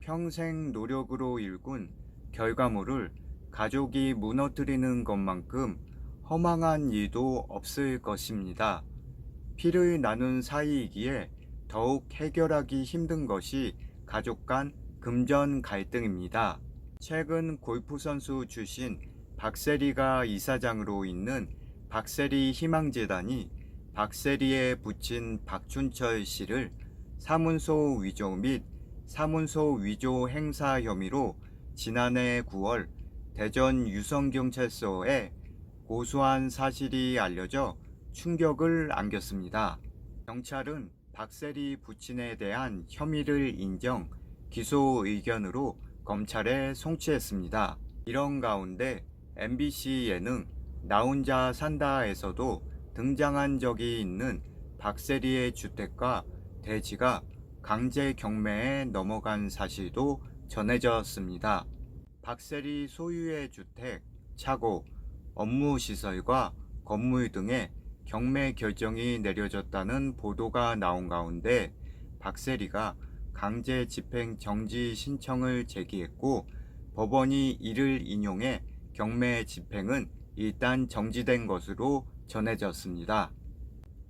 평생 노력으로 일군 결과물을 가족이 무너뜨리는 것만큼 허망한 일도 없을 것입니다. 피를 나눈 사이이기에 더욱 해결하기 힘든 것이 가족 간 금전 갈등입니다. 최근 골프 선수 출신 박세리가 이사장으로 있는 박세리 희망재단이 박세리의 부친 박춘철 씨를 사문서 위조 및 사문서 위조 행사 혐의로 지난해 9월 대전 유성경찰서에 고소한 사실이 알려져 충격을 안겼습니다. 경찰은 박세리 부친에 대한 혐의를 인정, 기소 의견으로 검찰에 송치했습니다. 이런 가운데 MBC 예능 나 혼자 산다에서도 등장한 적이 있는 박세리의 주택과 대지가 강제 경매에 넘어간 사실도 전해졌습니다. 박세리 소유의 주택, 차고, 업무시설과 건물 등의 경매 결정이 내려졌다는 보도가 나온 가운데 박세리가 강제 집행 정지 신청을 제기했고 법원이 이를 인용해 경매 집행은 일단 정지된 것으로 전해졌습니다.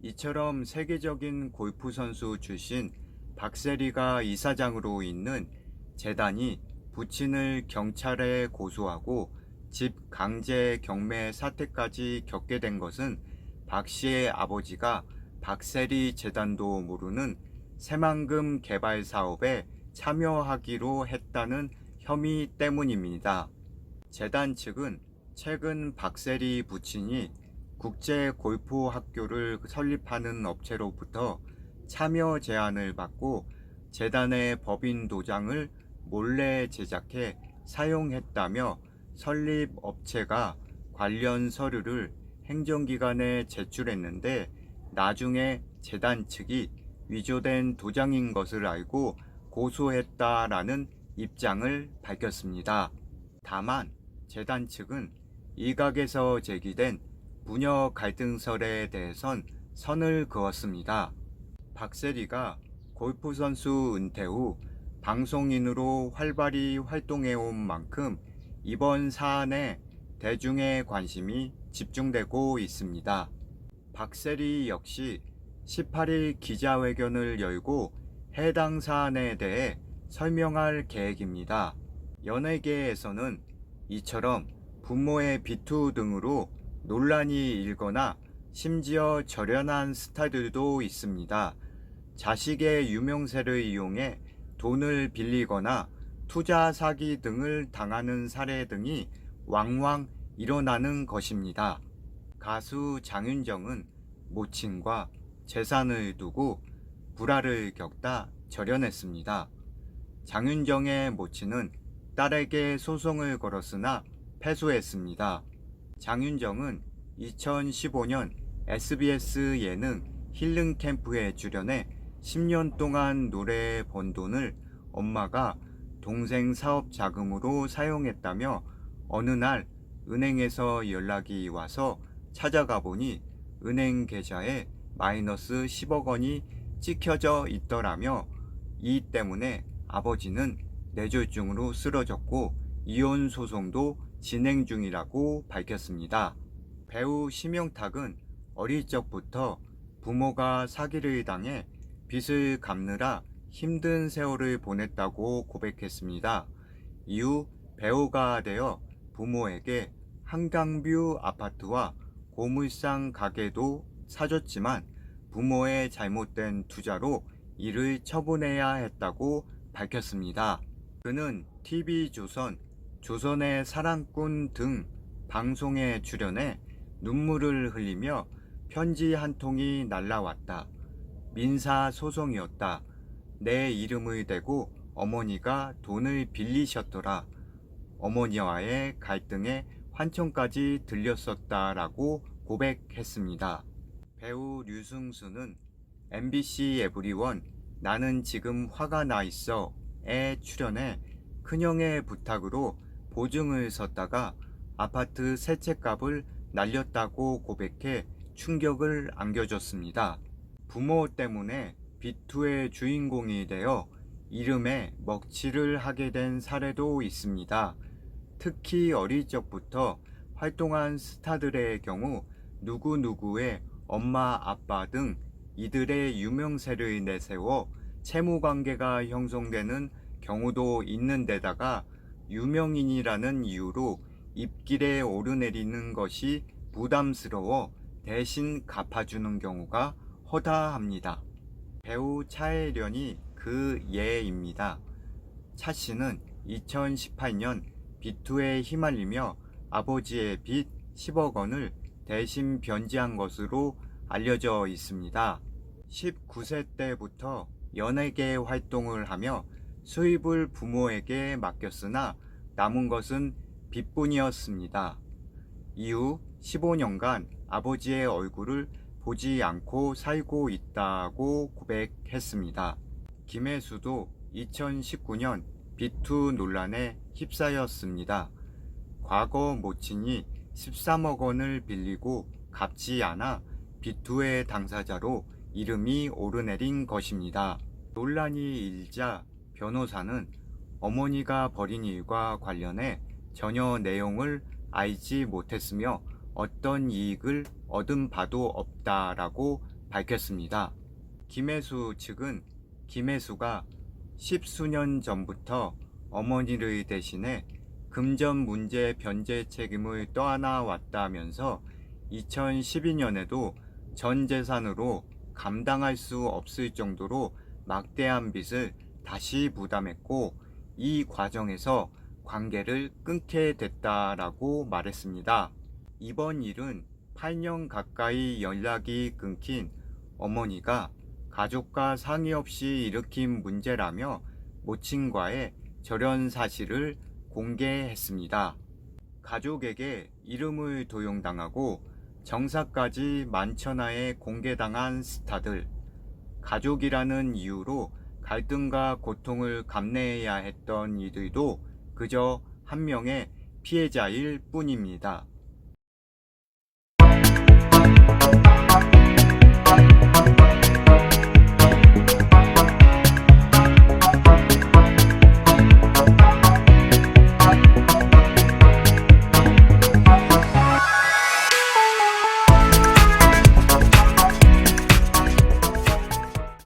이처럼 세계적인 골프 선수 출신 박세리가 이사장으로 있는 재단이 부친을 경찰에 고소하고 집 강제 경매 사태까지 겪게 된 것은 박 씨의 아버지가 박세리 재단도 모르는 새만금 개발 사업에 참여하기로 했다는 혐의 때문입니다. 재단 측은 최근 박세리 부친이 국제 골프 학교를 설립하는 업체로부터 참여 제안을 받고 재단의 법인 도장을 몰래 제작해 사용했다며 설립 업체가 관련 서류를 행정기관에 제출했는데 나중에 재단 측이 위조된 도장인 것을 알고 고소했다라는 입장을 밝혔습니다. 다만 재단 측은 일각에서 제기된 부녀 갈등설에 대해선 선을 그었습니다. 박세리가 골프 선수 은퇴 후 방송인으로 활발히 활동해온 만큼 이번 사안에 대중의 관심이 집중되고 있습니다. 박세리 역시 18일 기자회견을 열고 해당 사안에 대해 설명할 계획입니다. 연예계에서는 이처럼 부모의 비투 등으로 논란이 일거나 심지어 절연한 스타들도 있습니다. 자식의 유명세를 이용해 돈을 빌리거나 투자 사기 등을 당하는 사례 등이 왕왕 일어나는 것입니다. 가수 장윤정은 모친과 재산을 두고 불화를 겪다 절연했습니다. 장윤정의 모친은 딸에게 소송을 걸었으나 패소했습니다. 장윤정은 2015년 SBS 예능 힐링캠프에 출연해 10년 동안 노래에 번 돈을 엄마가 동생 사업 자금으로 사용했다며 어느 날 은행에서 연락이 와서 찾아가 보니 은행 계좌에 마이너스 10억 원이 찍혀져 있더라며 이 때문에 아버지는 뇌졸중으로 쓰러졌고 이혼 소송도 진행 중이라고 밝혔습니다. 배우 심영탁은 어릴 적부터 부모가 사기를 당해 빚을 갚느라 힘든 세월을 보냈다고 고백했습니다. 이후 배우가 되어 부모에게 한강뷰 아파트와 고물상 가게도 사줬지만 부모의 잘못된 투자로 이를 처분해야 했다고 밝혔습니다. 그는 TV조선, 조선의 사랑꾼 등 방송에 출연해 눈물을 흘리며 편지 한 통이 날라왔다. 민사 소송이었다. 내 이름을 대고 어머니가 돈을 빌리셨더라. 어머니와의 갈등에 환청까지 들렸었다라고 고백했습니다. 배우 류승수는 MBC 에브리원 나는 지금 화가 나 있어에 출연해 큰형의 부탁으로 보증을 섰다가 아파트 세채값을 날렸다고 고백해 충격을 안겨줬습니다. 부모 때문에 비투의 주인공이 되어 이름에 먹칠을 하게 된 사례도 있습니다. 특히 어릴 적부터 활동한 스타들의 경우 누구누구의 엄마, 아빠 등 이들의 유명세를 내세워 채무관계가 형성되는 경우도 있는 데다가 유명인이라는 이유로 입길에 오르내리는 것이 부담스러워 대신 갚아주는 경우가 허다합니다. 배우 차혜련이 그 예입니다. 차 씨는 2018년 비투에 휘말리며 아버지의 빚 10억 원을 대신 변제한 것으로 알려져 있습니다. 19세 때부터 연예계 활동을 하며 수입을 부모에게 맡겼으나 남은 것은 빚뿐이었습니다. 이후 15년간 아버지의 얼굴을 보지 않고 살고 있다고 고백했습니다. 김혜수도 2019년 비투 논란에 휩싸였습니다. 과거 모친이 13억 원을 빌리고 갚지 않아 비투의 당사자로 이름이 오르내린 것입니다. 논란이 일자 변호사는 어머니가 벌인 일과 관련해 전혀 내용을 알지 못했으며 어떤 이익을 얻은 바도 없다라고 밝혔습니다. 김혜수 측은 김혜수가 10수년 전부터 어머니를 대신해 금전 문제 변제 책임을 떠안아 왔다면서 2012년에도 전 재산으로 감당할 수 없을 정도로 막대한 빚을 다시 부담했고 이 과정에서 관계를 끊게 됐다라고 말했습니다. 이번 일은 8년 가까이 연락이 끊긴 어머니가 가족과 상의 없이 일으킨 문제라며 모친과의 절연 사실을 공개했습니다. 가족에게 이름을 도용당하고 정사까지 만천하에 공개당한 스타들, 가족이라는 이유로 갈등과 고통을 감내해야 했던 이들도 그저 한 명의 피해자일 뿐입니다.